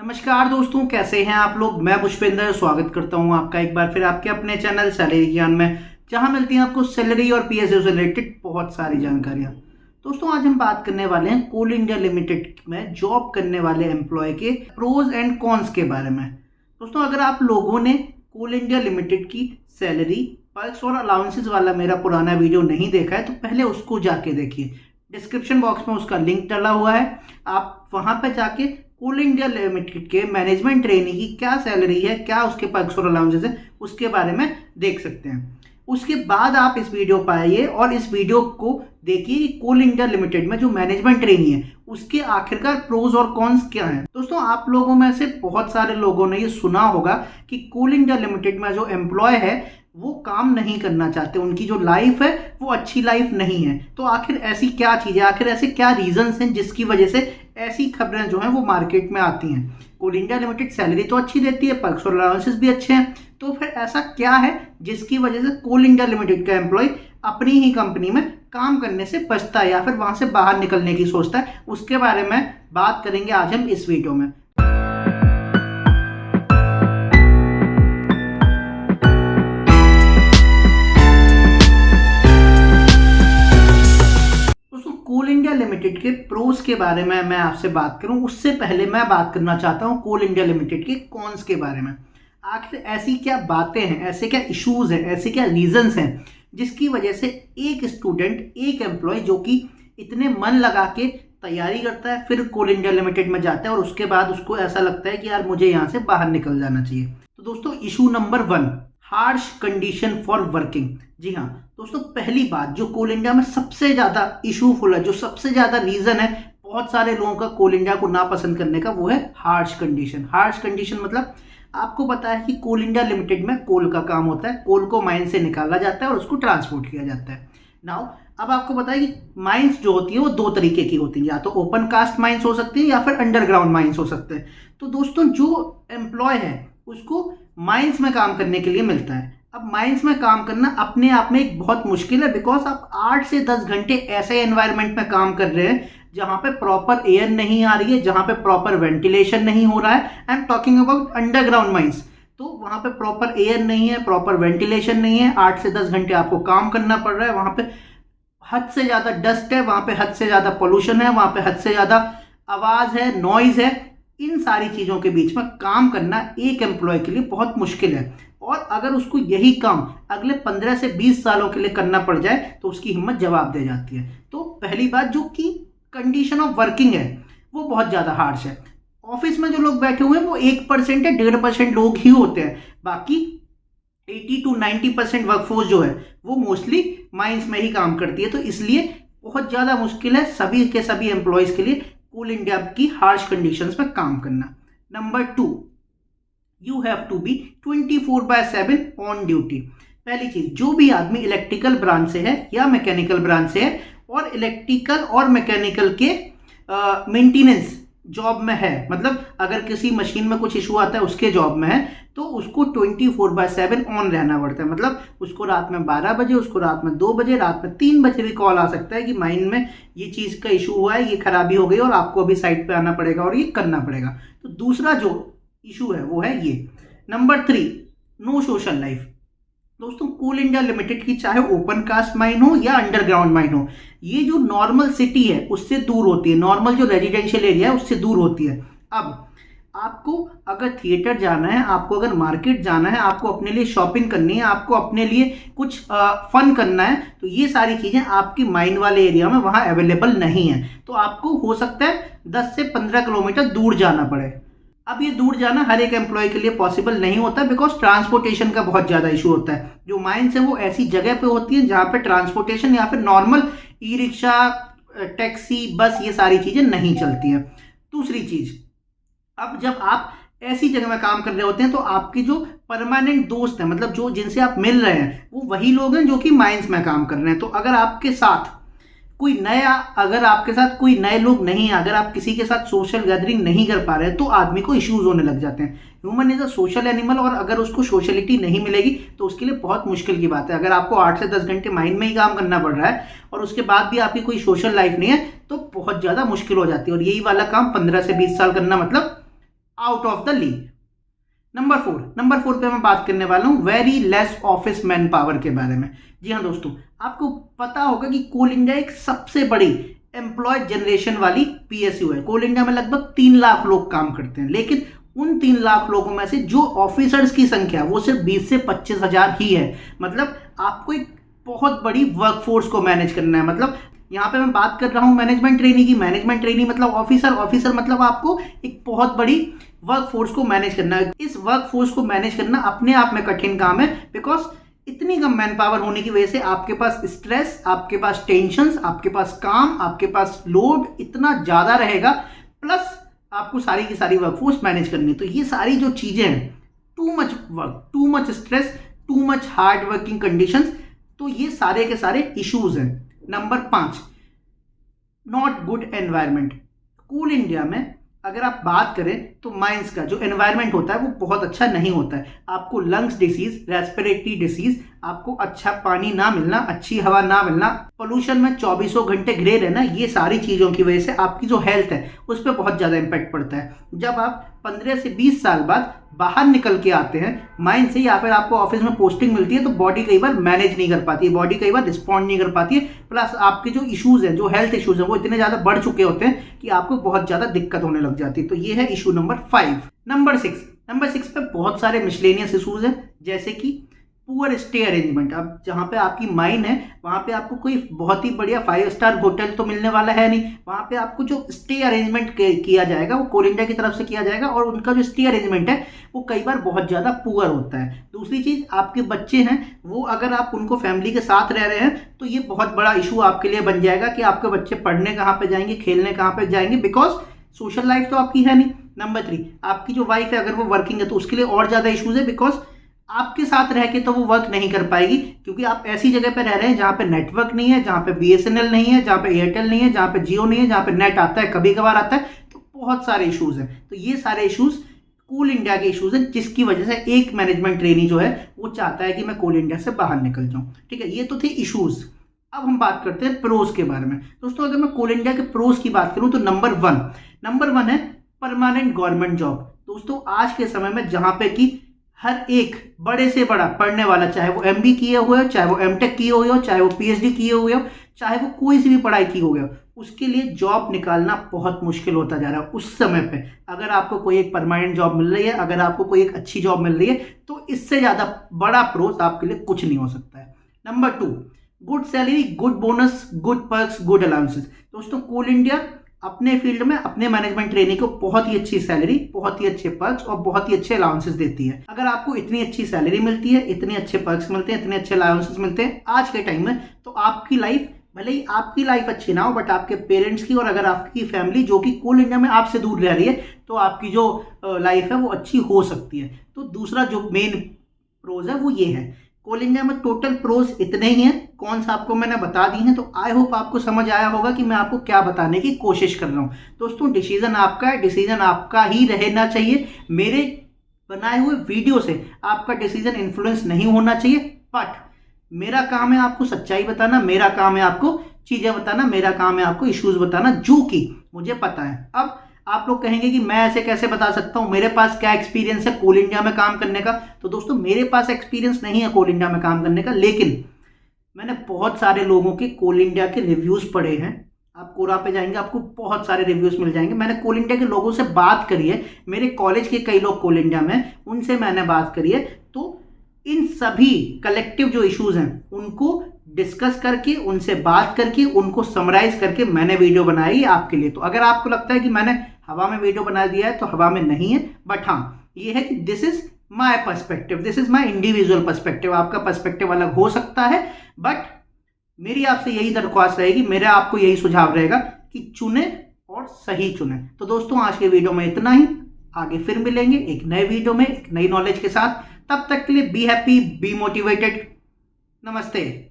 नमस्कार दोस्तों, कैसे हैं आप लोग। मैं पुष्पेंद्र स्वागत करता हूं आपका एक बार फिर आपके अपने चैनल सैलरी ज्ञान में, जहां मिलती हैं आपको सैलरी और पीएसयू से रिलेटेड बहुत सारी जानकारियां। दोस्तों, आज हम बात करने वाले हैं कोल इंडिया लिमिटेड में जॉब करने वाले एम्प्लॉय के प्रोज एंड कॉन्स के बारे में। दोस्तों, अगर आप लोगों ने कोल इंडिया लिमिटेड की सैलरी, पर्क्स और अलाउंसेस वाला मेरा पुराना वीडियो नहीं देखा है तो पहले उसको जाके देखिए। डिस्क्रिप्शन बॉक्स में उसका लिंक डला हुआ है, आप वहां पर जाके कोल इंडिया लिमिटेड के मैनेजमेंट ट्रेनी की क्या सैलरी है, क्या उसके पर्क्स और अलाउंसेस है, उसके बारे में देख सकते हैं। उसके बाद आप इस वीडियो पर आइए और इस वीडियो को देखिए कि कोल इंडिया लिमिटेड में जो मैनेजमेंट ट्रेनी है उसके आखिरकार प्रोज और कॉन्स क्या हैं। दोस्तों, आप लोगों में से बहुत सारे लोगों ने ये सुना होगा कि कोल इंडिया लिमिटेड में जो एम्प्लॉय है वो काम नहीं करना चाहते, उनकी जो लाइफ है वो अच्छी लाइफ नहीं है। तो आखिर ऐसी क्या चीज़ है, आखिर ऐसे क्या रीजंस हैं जिसकी वजह से ऐसी खबरें जो हैं वो मार्केट में आती हैं। कोल इंडिया लिमिटेड सैलरी तो अच्छी देती है, पर्क्स और अलाउंसेस भी अच्छे हैं, तो फिर ऐसा क्या है जिसकी वजह से कोल इंडिया लिमिटेड का एम्प्लॉय अपनी ही कंपनी में काम करने से बचता है या फिर वहां से बाहर निकलने की सोचता है, उसके बारे में बात करेंगे आज हम इस वीडियो में। कोल इंडिया लिमिटेड के प्रोस के बारे में मैं आपसे बात करूं, उससे पहले मैं बात करना चाहता हूं कोल इंडिया लिमिटेड के कॉन्स के बारे में। आखिर ऐसी क्या बातें हैं, ऐसे क्या इश्यूज हैं, ऐसे क्या रीजंस हैं जिसकी वजह से एक स्टूडेंट, एक एम्प्लॉय जो कि इतने मन लगा के तैयारी करता है, फिर कोल इंडिया लिमिटेड में जाता है और उसके बाद उसको ऐसा लगता है कि यार मुझे यहाँ से बाहर निकल जाना चाहिए। तो दोस्तों, issue number 1, harsh condition for working. जी हाँ दोस्तों, पहली बात जो कोल इंडिया में सबसे ज़्यादा इशूफुल है, जो सबसे ज़्यादा रीज़न है बहुत सारे लोगों का कोल इंडिया को नापसंद करने का, वो है हार्श कंडीशन। हार्श कंडीशन मतलब आपको पता है कि कोल इंडिया लिमिटेड में कोल का काम होता है, कोल को माइन से निकाला जाता है और उसको ट्रांसपोर्ट किया जाता है। नाउ अब आपको पता है कि माइंस जो होती है वो दो तरीके की होती हैं, या तो ओपन कास्ट माइंस हो सकती है या फिर अंडरग्राउंड माइंस हो सकते हैं। तो दोस्तों, जो एम्प्लॉय है उसको माइंस में काम करने के लिए मिलता है। अब माइंस में काम करना अपने आप में एक बहुत मुश्किल है, बिकॉज आप 8 से 10 घंटे ऐसे एनवायरनमेंट में काम कर रहे हैं जहाँ पे प्रॉपर एयर नहीं आ रही है, जहाँ पे प्रॉपर वेंटिलेशन नहीं हो रहा है। I am talking about underground mines. तो वहाँ पे प्रॉपर एयर नहीं है, प्रॉपर वेंटिलेशन नहीं है, 8 से 10 घंटे आपको काम करना पड़ रहा है। वहाँ पे हद से ज़्यादा डस्ट है, वहाँ पे हद से ज़्यादा पोल्यूशन है, वहाँ पे हद से ज़्यादा आवाज़ है, नॉइज़ है। इन सारी चीज़ों के बीच में काम करना एक एम्प्लॉय के लिए बहुत मुश्किल है, और अगर उसको यही काम अगले 15 से 20 सालों के लिए करना पड़ जाए तो उसकी हिम्मत जवाब दे जाती है। तो पहली बात, जो कि कंडीशन ऑफ वर्किंग है वो बहुत ज़्यादा हार्श है। ऑफिस में जो लोग बैठे हुए हैं वो 1% या 1.5% लोग ही होते हैं, बाकी 80 to 90% वर्कफोर्स जो है वो मोस्टली माइंस में ही काम करती है। तो इसलिए बहुत ज़्यादा मुश्किल है सभी के सभी एम्प्लॉयज़ के लिए कोल इंडिया की हार्श कंडीशंस में काम करना। Number 2, you have to be 24/7 on duty. पहली चीज, जो भी आदमी इलेक्ट्रिकल ब्रांच से है या मैकेनिकल ब्रांच से है और इलेक्ट्रिकल और मैकेनिकल के मेंटेनेंस जॉब में है, मतलब अगर किसी मशीन में कुछ इशू आता है उसके जॉब में है, तो उसको 24/7 ऑन रहना पड़ता है। मतलब उसको रात में 12 बजे, उसको रात में 2 बजे, रात में 3 बजे भी कॉल आ सकता है कि माइन में ये चीज़ का इशू हुआ है, ये खराबी हो गई और आपको अभी साइट पे आना पड़ेगा और ये करना पड़ेगा। तो दूसरा जो इशू है वो है ये। Number 3, no social life. दोस्तों, कोल इंडिया लिमिटेड की चाहे ओपन कास्ट माइन हो या अंडरग्राउंड माइन हो, ये जो नॉर्मल सिटी है उससे दूर होती है, नॉर्मल जो रेजिडेंशियल एरिया है उससे दूर होती है। अब आपको अगर थिएटर जाना है, आपको अगर मार्केट जाना है, आपको अपने लिए शॉपिंग करनी है, आपको अपने लिए कुछ फन करना है, तो ये सारी चीज़ें आपकी माइन वाले एरिया में वहाँ अवेलेबल नहीं है। तो आपको हो सकता है 10 से 15 किलोमीटर दूर जाना पड़े। अब ये दूर जाना हर एक एम्प्लॉय के लिए पॉसिबल नहीं होता, बिकॉज ट्रांसपोर्टेशन का बहुत ज़्यादा इशू होता है। जो माइंस है वो ऐसी जगह पे होती है जहाँ पे ट्रांसपोर्टेशन या फिर नॉर्मल ई रिक्शा, टैक्सी, बस, ये सारी चीज़ें नहीं चलती हैं। दूसरी चीज़, अब जब आप ऐसी जगह में काम कर रहे होते हैं तो आपके जो परमानेंट दोस्त हैं, मतलब जो जिनसे आप मिल रहे हैं, वो वही लोग हैं जो कि माइंस में काम कर रहे हैं। तो अगर आपके साथ कोई नए लोग नहीं है, अगर आप किसी के साथ सोशल गैदरिंग नहीं कर पा रहे हैं, तो आदमी को इश्यूज होने लग जाते हैं। Human is a social animal, और अगर उसको सोशलिटी नहीं मिलेगी तो उसके लिए बहुत मुश्किल की बात है। अगर आपको 8 से 10 घंटे माइंड में ही काम करना पड़ रहा है और उसके बाद भी आपकी कोई सोशल लाइफ नहीं है, तो बहुत ज़्यादा मुश्किल हो जाती है। और यही वाला काम 15 से 20 साल करना मतलब out of the league. Number four पे मैं बात करने वाला हूँ very less office man power के बारे में। जी हाँ दोस्तों, आपको पता होगा कि कोल इंडिया एक सबसे बड़ी एम्प्लॉय जनरेशन वाली पीएसयू है। कोल इंडिया में लगभग 3 लाख लोग काम करते हैं, लेकिन उन 3 लाख लोगों में से जो ऑफिसर्स की संख्या वो सिर्फ 20 से 25 हजार ही है। मतलब आपको एक बहुत बड़ी वर्कफोर्स को मैनेज करना है। मतलब यहाँ पे मैं बात कर रहा हूँ मैनेजमेंट ट्रेनी की। मैनेजमेंट ट्रेनी मतलब ऑफिसर मतलब आपको एक बहुत बड़ी वर्कफोर्स को मैनेज करना है। इस वर्कफोर्स को मैनेज करना अपने आप में कठिन काम है, बिकॉज इतनी कम मैन पावर होने की वजह से आपके पास स्ट्रेस, आपके पास टेंशन, आपके पास काम, आपके पास लोड इतना ज़्यादा रहेगा, प्लस आपको सारी की सारी वर्कफोर्स मैनेज करनी है। तो ये सारी जो चीज़ें हैं, too much work, too much stress, too much hard working conditions, तो ये सारे के सारे इश्यूज हैं। Number 5, not good environment. Coal India में अगर आप बात करें तो माइंस का जो एनवायरनमेंट होता है वो बहुत अच्छा नहीं होता है। आपको लंग्स डिसीज, रेस्पिरेटरी डिसीज, आपको अच्छा पानी ना मिलना, अच्छी हवा ना मिलना, पोल्यूशन में 24 घंटे घिरे रहना, ये सारी चीज़ों की वजह से आपकी जो हेल्थ है उस पर बहुत ज़्यादा इम्पैक्ट पड़ता है। जब आप 15 से 20 साल बाद बाहर निकल के आते हैं माइंड से, या फिर आपको ऑफिस में पोस्टिंग मिलती है, तो बॉडी कई बार मैनेज नहीं कर पाती है, बॉडी कई बार रिस्पॉन्ड नहीं कर पाती है, प्लस आपके जो इश्यूज हैं, जो हेल्थ इश्यूज हैं, वो इतने ज़्यादा बढ़ चुके होते हैं कि आपको बहुत ज़्यादा दिक्कत होने लग जाती है। तो ये है इशू नंबर 5। नंबर 6 पे बहुत सारे मिसलेनियस इशूज हैं, जैसे कि पुअर स्टे अरेंजमेंट। अब जहाँ पे आपकी माइन है वहाँ पे आपको कोई बहुत ही बढ़िया 5 स्टार होटल तो मिलने वाला है नहीं। वहाँ पे आपको जो स्टे अरेंजमेंट किया जाएगा वो कोल इंडिया की तरफ से किया जाएगा, और उनका जो स्टे अरेंजमेंट है वो कई बार बहुत ज़्यादा पुअर होता है। दूसरी चीज़, आपके बच्चे हैं वो अगर आप उनको फैमिली के साथ रह रहे हैं तो ये बहुत बड़ा इशू आपके लिए बन जाएगा कि आपके बच्चे पढ़ने कहाँ पर जाएंगे, खेलने कहाँ पर जाएंगे, बिकॉज सोशल लाइफ तो आपकी है नहीं। नंबर 3, आपकी जो वाइफ है अगर वो वर्किंग है तो उसके लिए और ज़्यादा इशूज़ है, बिकॉज आपके साथ रह के तो वो वर्क नहीं कर पाएगी, क्योंकि आप ऐसी जगह पे रह रहे हैं जहाँ पे नेटवर्क नहीं है, जहाँ पे बीएसएनएल नहीं है, जहाँ पे एयरटेल नहीं है, जहाँ पे जियो नहीं है, जहाँ पे नेट आता है कभी कभार आता है, तो बहुत सारे इश्यूज हैं। तो ये सारे इश्यूज कोल इंडिया के इश्यूज हैं, जिसकी वजह से एक मैनेजमेंट ट्रेनी जो है वो चाहता है कि मैं कोल इंडिया से बाहर निकल जाऊँ। ठीक है, ये तो थे इशूज। अब हम बात करते हैं प्रोज के बारे में। दोस्तों, अगर मैं कोल इंडिया के प्रोज की बात करूँ तो नंबर वन है परमानेंट गवर्नमेंट जॉब। दोस्तों, आज के समय में जहाँ पे कि हर एक बड़े से बड़ा पढ़ने वाला, चाहे वो एमबी किए हुए हो, चाहे वो एमटेक किए हुए हो, चाहे वो पीएचडी किए हुए हो, चाहे वो कोई सी भी पढ़ाई की हो गया, उसके लिए जॉब निकालना बहुत मुश्किल होता जा रहा है। उस समय पे अगर आपको कोई एक परमानेंट जॉब मिल रही है, अगर आपको कोई एक अच्छी जॉब मिल रही है, तो इससे ज़्यादा बड़ा प्रोस आपके लिए कुछ नहीं हो सकता है। Number 2, good salary, good bonus, good perks, good allowances. दोस्तों, कोल इंडिया अपने फील्ड में अपने मैनेजमेंट ट्रेनी को बहुत ही अच्छी सैलरी, बहुत ही अच्छे पर्क्स और बहुत ही अच्छे अलाउंसेस देती है। अगर आपको इतनी अच्छी सैलरी मिलती है, इतने अच्छे पर्क्स मिलते हैं, इतने अच्छे अलाउंसेस मिलते हैं आज के टाइम में, तो आपकी लाइफ, भले ही आपकी लाइफ अच्छी ना हो, बट आपके पेरेंट्स की और अगर आपकी फैमिली जो कि कोल इंडिया में आपसे दूर रह रही है, तो आपकी जो लाइफ है वो अच्छी हो सकती है। तो दूसरा जो मेन प्रोज है वो ये है। कोल इंडिया में टोटल प्रोज इतने ही हैं, कौन सा आपको मैंने बता दी हैं। तो आई होप आपको समझ आया होगा कि मैं आपको क्या बताने की कोशिश कर रहा हूँ। दोस्तों, डिसीजन आपका है, डिसीजन आपका ही रहना चाहिए। मेरे बनाए हुए वीडियो से आपका डिसीजन इन्फ्लुएंस नहीं होना चाहिए, बट मेरा काम है आपको सच्चाई बताना, मेरा काम है आपको चीज़ें बताना, मेरा काम है आपको इश्यूज बताना जो कि मुझे पता है। अब आप लोग कहेंगे कि मैं ऐसे कैसे बता सकता हूँ, मेरे पास क्या एक्सपीरियंस है कोल इंडिया में काम करने का। तो दोस्तों, मेरे पास एक्सपीरियंस नहीं है कोल इंडिया में काम करने का, लेकिन मैंने बहुत सारे लोगों के कोल इंडिया के रिव्यूज़ पढ़े हैं। आप कोरा पे जाएंगे, आपको बहुत सारे रिव्यूज़ मिल जाएंगे। मैंने कोल इंडिया के लोगों से बात करी है, मेरे कॉलेज के कई लोग कोल इंडिया में, उनसे मैंने बात करी है। तो इन सभी कलेक्टिव जो इश्यूज़ हैं उनको डिस्कस करके, उनसे बात करके, उनको समराइज करके मैंने वीडियो बनाई है आपके लिए। तो अगर आपको लगता है कि मैंने हवा में वीडियो बना दिया है, तो हवा में नहीं है, बट हाँ ये है कि this is my perspective, this is my individual perspective. आपका पर्सपेक्टिव अलग हो सकता है, बट मेरी आपसे यही दरख्वास्त रहेगी, मेरा आपको यही सुझाव रहेगा कि चुने और सही चुने। तो दोस्तों, आज के वीडियो में इतना ही। आगे फिर मिलेंगे एक नए वीडियो में एक नई नॉलेज के साथ। तब तक के लिए बी हैप्पी, बी मोटिवेटेड। नमस्ते।